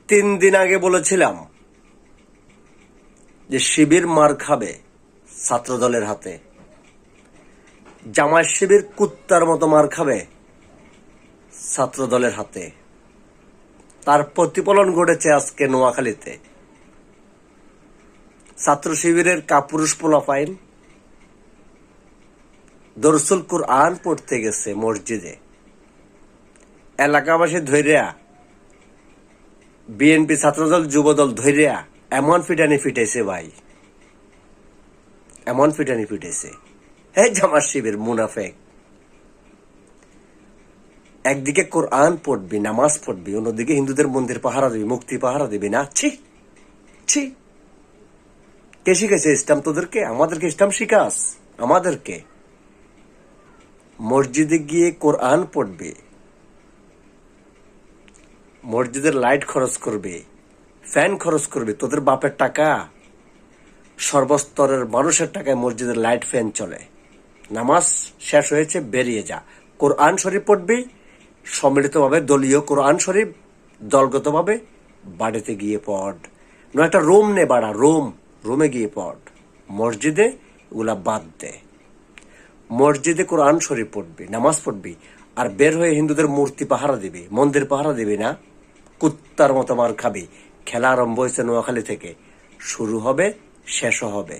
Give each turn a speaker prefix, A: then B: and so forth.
A: 3 দিন আগে বলেছিলাম যে শিবির মার খাবে ছাত্র দলের হাতে, জামায়াত শিবির কুত্তার মতো মার খাবে ছাত্র দলের হাতে। তার প্রতিফলন ঘটেছে আজকে নোয়াখালীতে। ছাত্র শিবিরের কাপুরুষ পোলাপাইন দরসুল কুরআন পড়তে গেছে মসজিদে, এলাকাবাসী ধৈর্যা, বিএনপি ছাত্রদল যুবদল ধৈর্যা এমন ফিটানি ফিটাইছে ভাই, এমন ফিটানি ফিটাইছে। হে জামাত শিবির মুনাফেক, একদিকে কোরআন পড়বি, নামাজ পড়বি, অন্যদিকে হিন্দুদের মন্দির পাহারা দিবি, মুক্তি পাহারা দিবি না? ছি ছি, কে শিখেছে ইসলাম তোদেরকে? আমাদেরকে ইসলাম শিখাস? আমাদেরকে মসজিদে গিয়ে কোরআন পড়বে, মসজিদের লাইট খরচ করবে, ফ্যান খরচ করবে, তোদের বাপের টাকা, সর্বস্তরের মানুষের টাকায় মসজিদের লাইট ফ্যান চলে। নামাজ শেষ হয়েছে, বেরিয়ে যা। কোরআন শরীফ পড়বি সম্মিলিতভাবে, দলীয় কোরআন শরীফ দলগতভাবে বাড়িতে গিয়ে পড়, নয় একটা রুম নে বাড়া, রুমে গিয়ে পড়। মসজিদে এগুলা বাদ দে। মসজিদে কোরআন শরীফ পড়বি, নামাজ পড়বি, আর বের হয়ে হিন্দুদের মূর্তি পাহারা দিবি, মন্দির পাহারা দিবি না? কুত্তার মতো মার খাবি। খেলা আরম্ভ হয়েছে নোয়াখালী থেকে, শুরু হবে, শেষও হবে।